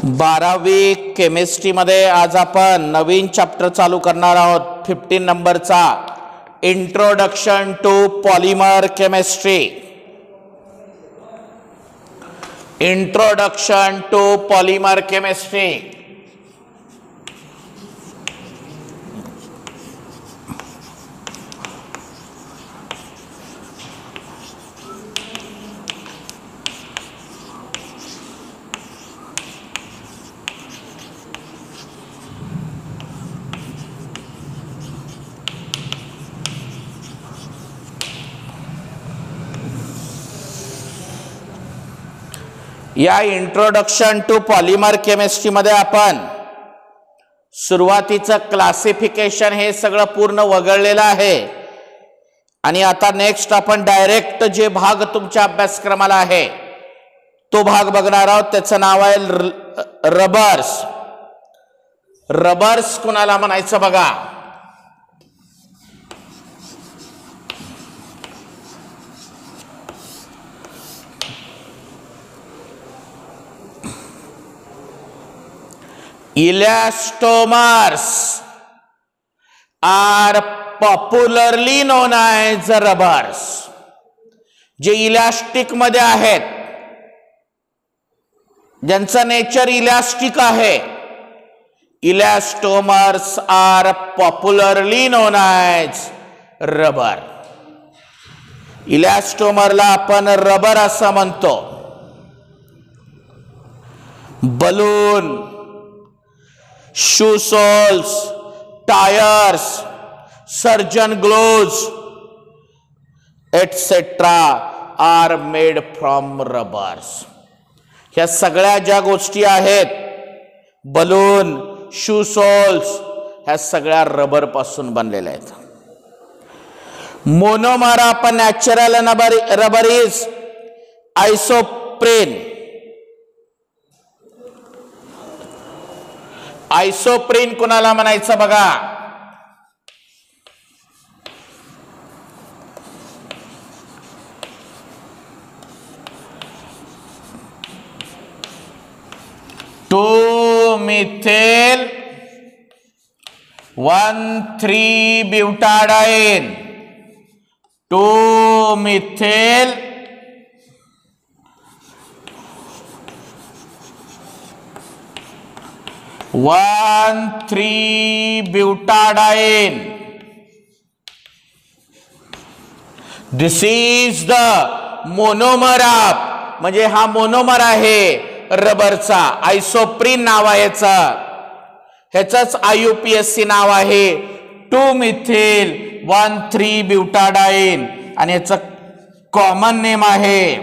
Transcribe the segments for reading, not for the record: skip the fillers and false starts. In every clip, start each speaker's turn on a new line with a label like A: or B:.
A: 12वी केमिस्ट्रीमध्ये आज आपण नवीन चॅप्टर चालू करणार आहोत 15 नंबरचा introduction to polymer chemistry. Introduction to polymer chemistry. या इंट्रोडक्शन टू पॉलिमर केमिस्ट्री मध्ये आपण सुरुवातीचं क्लासिफिकेशन हे सगळं पूर्ण वगळलेलं आहे आणि आता नेक्स्ट आपण डायरेक्ट जे भाग तुमच्या अभ्यासक्रमाला आहे तो भाग बघणार आहोत. त्याचं नाव आहे रबर्स. रबर्स कुणाला म्हणायचं बघा. Elastomers are popularly known as rubbers. जे इलास्टिक मध्ये आहेत, ज्यांचं नेचर इलास्टिक आहे, elastomers are popularly known as rubber. इलास्टोमरला आपण रबर असं म्हणतो. Balloon, shoe soles, tires, surgeon gloves, etc. are made from rubbers. ह्या सगळ्या ज्या गोष्टी आहेत, बलून, शू सोल्स, ह्या सगळ्या रबर पासून बनलेल्या आहेत. मोनोमर आपण natural rubber is isoprene. Isoprene कुणाला म्हणायचं बघा. Two methyl one three butadiene. Two methyl one three butadiene. This is the monomer of, म्हणजे हा मोनोमर आहे रबरचा. आयसोप्रीन नाव आहे ह्याचंच IUPAC नाव आहे 2-मिथेल 1,3-ब्यूटाडाइन आणि ह्याचं कॉमन नेम आहे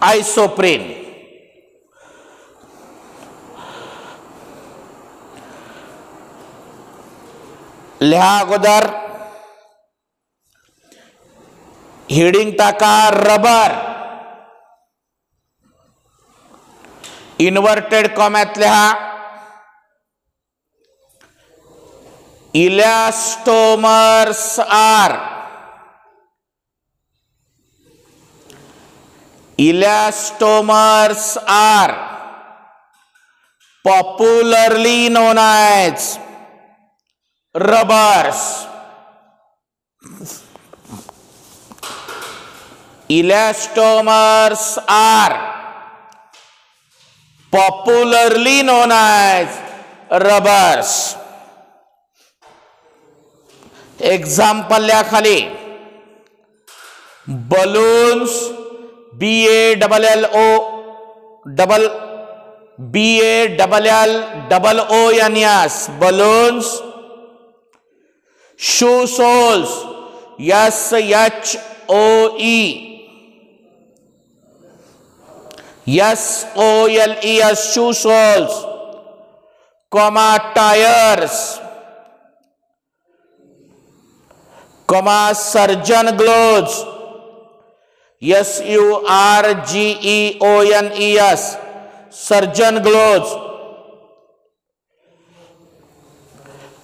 A: आयसोप्रीन. लिहा अगोदर हेडिंग टाका रबर. इन्व्हर्टेड कॉम्यात लिहा elastomers are. Elastomers are popularly known as rubbers. Elastomers are popularly known as rubbers. Example लिहा खाली. balloons BALLOONS balloons. shoe soles SHOELES shoe soles, comma tires, comma surgeon gloves SURGEONES surgeon gloves.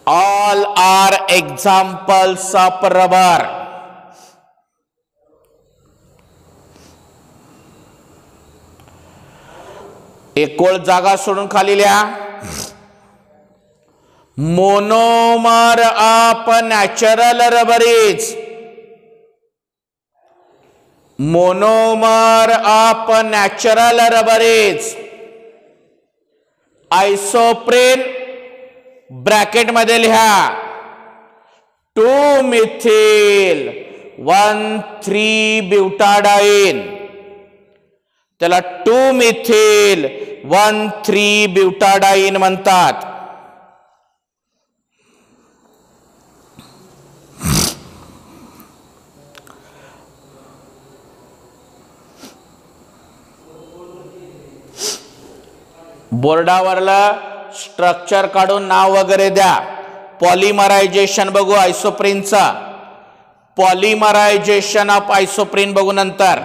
A: All are examples of rubber. एक ओळ जागा सोडून खाली लिहा. Monomer of natural rubber is. Monomer of natural rubber is. Isoprene bracket मध्ये लिहा 2-मिथिल 1,3-ब्युटाडाइन. त्याला 2-मिथिल 1,3-ब्युटाडाइन म्हणतात. बोर्डावरला स्ट्रक्चर काढून नाव वगैरे द्या. पॉलिमरायझेशन बघू आयसोप्रीनचा. पॉलिमरायझेशन ऑफ आयसोप्रीन बघू नंतर.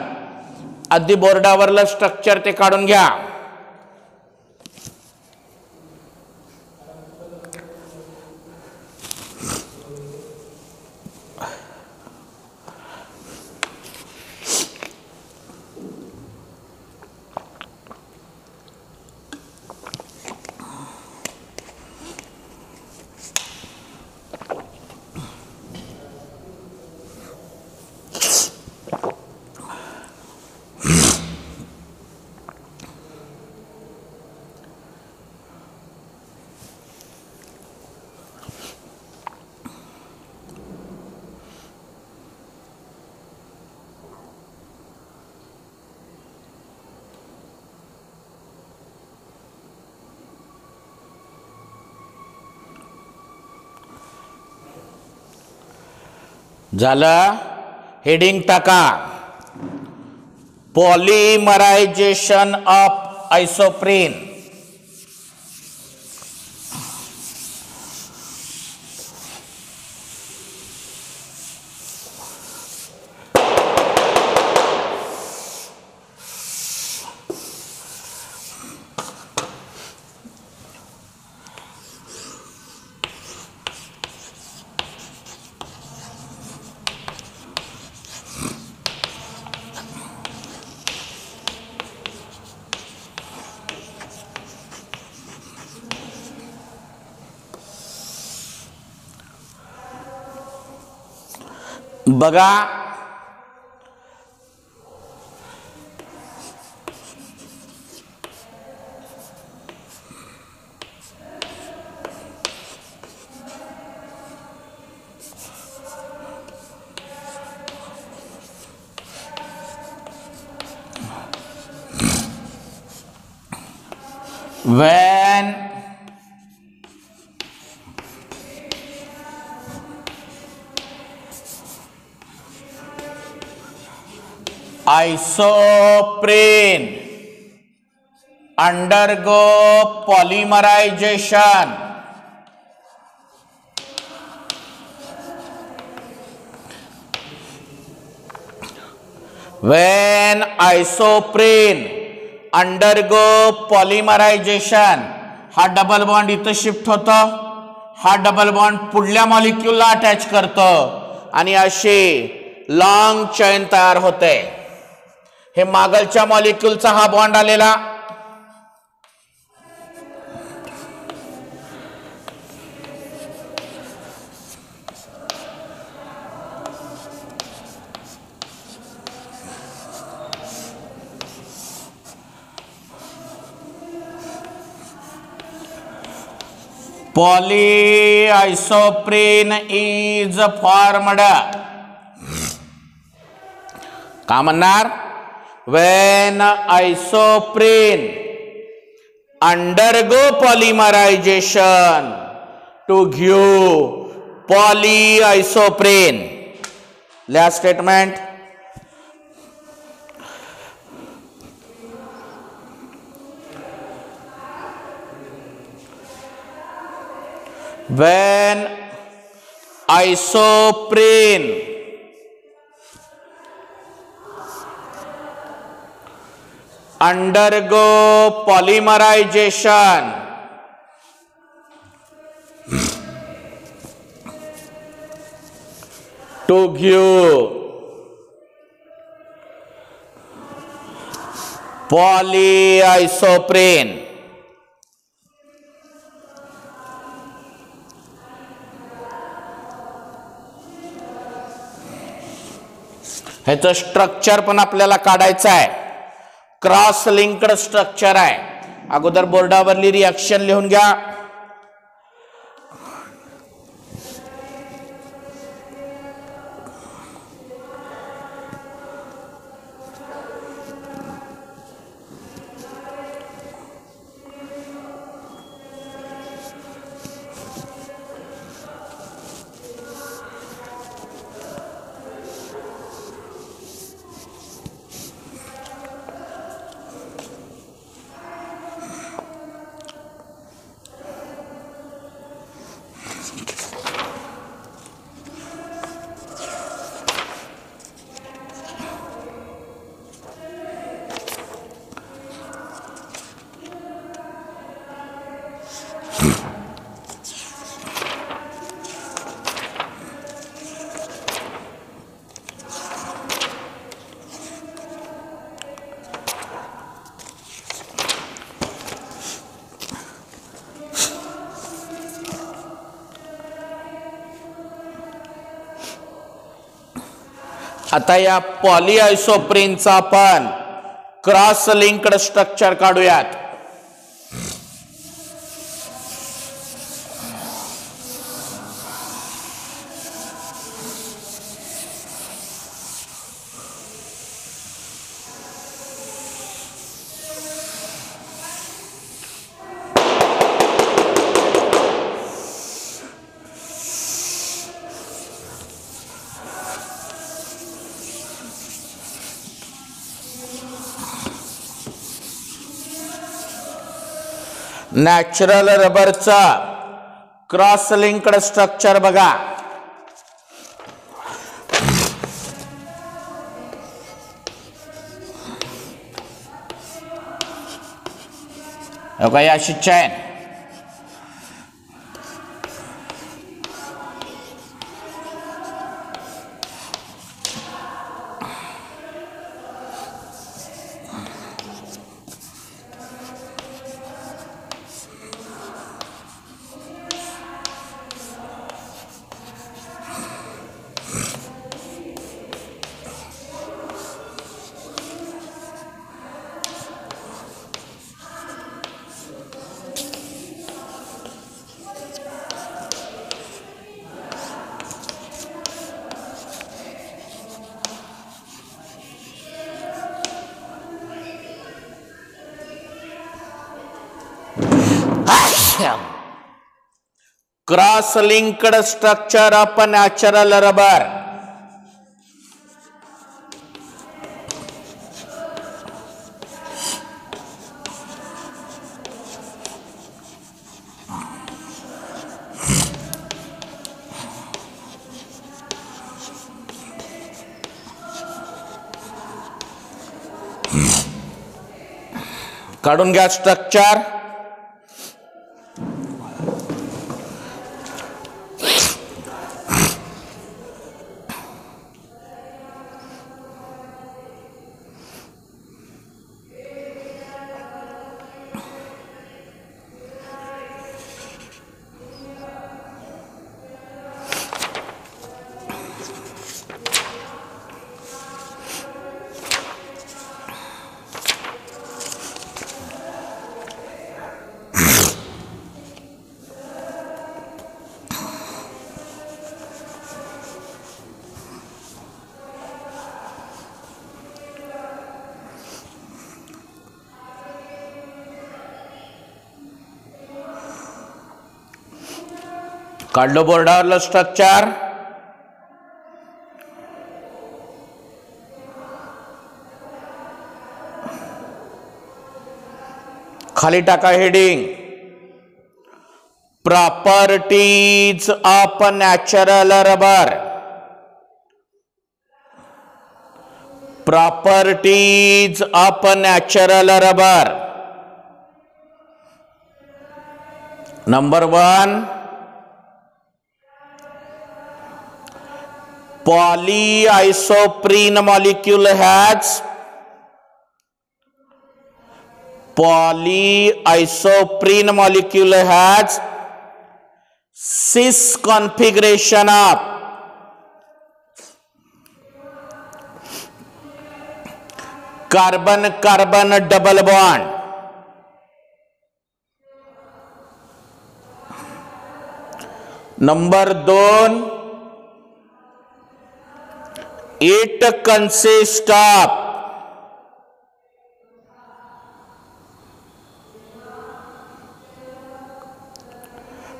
A: आधी बोर्डावरलं स्ट्रक्चर ते काढून घ्या. झालं. हेडिंग टाका पॉलिमरायझेशन ऑफ आयसोप्रीन. बघा when isoprene undergo polymerization, when isoprene undergo polymerization, हा डबल बॉन्ड इथं शिफ्ट होतो, हा डबल बॉन्ड पुढल्या मॉलिक्यूलला अटॅच करतो आणि अशी लॉंग चेन तयार होते. हे मागलच्या मॉलिक्यूलचा हा बॉन्ड आलेला, polyisoprene is formed. का म्हणणार? when isoprene undergo polymerization to give polyisoprene. last statement. when isoprene undergo polymerization to give पॉलीआयसोप्रीन. ह्याचं स्ट्रक्चर पण आपल्याला काढायचं आहे. क्रॉस लिंक्ड स्ट्रक्चर आहे. अगोदर बोर्डावरली रिएक्शन लिहून घ्या. आता या पॉलीआयसोप्रीनचा आपण क्रॉस लिंक्ड स्ट्रक्चर काढूयात. नॅचरल रबरचा क्रॉस लिंक्ड स्ट्रक्चर बघा. बघा अशी chain. Cross linked structure of natural rubber. काढून घ्या स्ट्रक्चर. काढलो बोर्डावरलं स्ट्रक्चर. खाली टाका heading properties of natural rubber. Properties of natural rubber. Number 1, polyisoprene molecule has polyisoprene molecule has cis configuration of carbon carbon double bond. Number 2, it consists of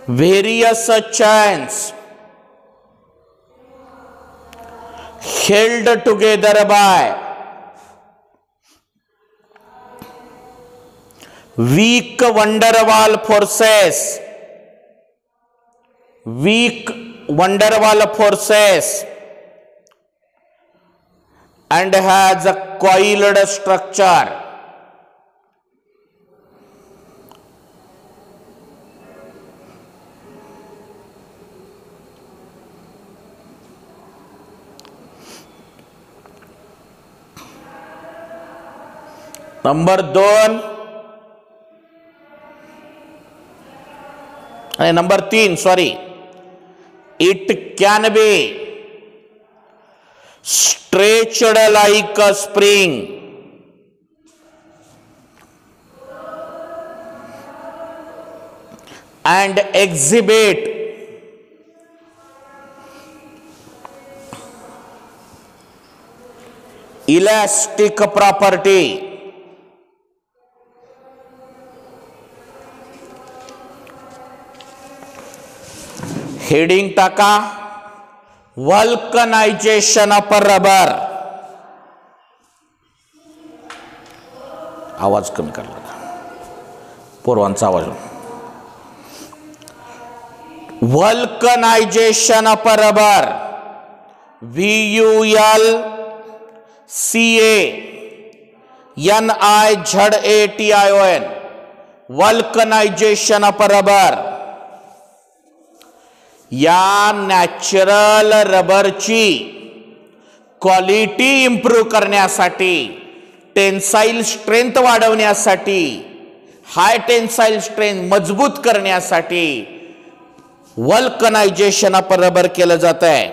A: various chains held together by weak van der Waals forces, and has a coiled structure. Number 3, sorry. It can be stretched like a spring and exhibit elastic property. Heading टाका, vulcanization of rubber. आवाज कमी करला, पूर्वांचा आवाज. Vulcanization of rubber, VULCANIZATION, vulcanization of rubber. या natural रबरची quality improve करण्यासाठी, tensile strength वाढवण्यासाठी, हाय टेन्साईल स्ट्रेंथ मजबूत करण्यासाठी वल्कनायझेशन ऑफ रबर केलं जात आहे.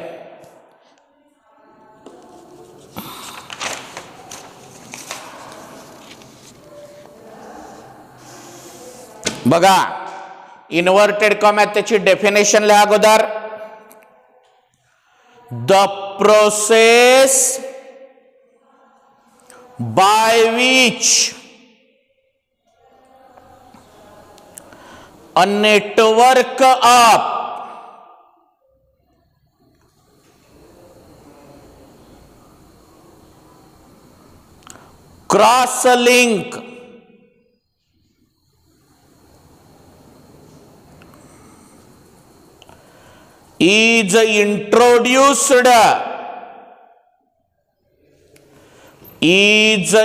A: बघा, इन्व्हर्टेड कॉमात त्याची डेफिनेशन लिहा अगोदर. The process by which a network of cross link is introduced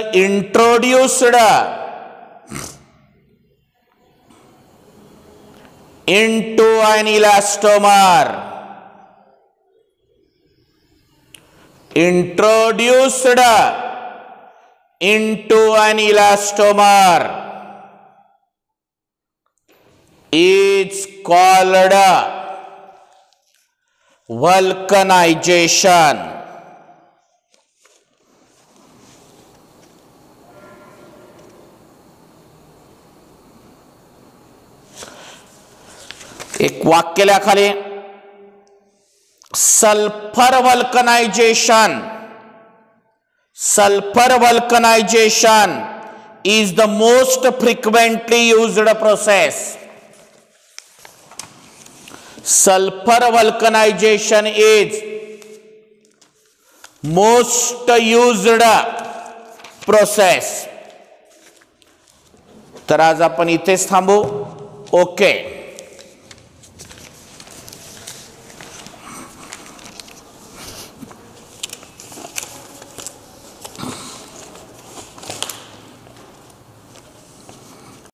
A: into an elastomer. Introduced into an elastomer is called vulcanization. एक वाक्य लिहा खाली. Sulphur vulcanization is the most frequently used process. Sulfur vulcanization is most used process. तर आज आपण इथेच थांबू. Okay.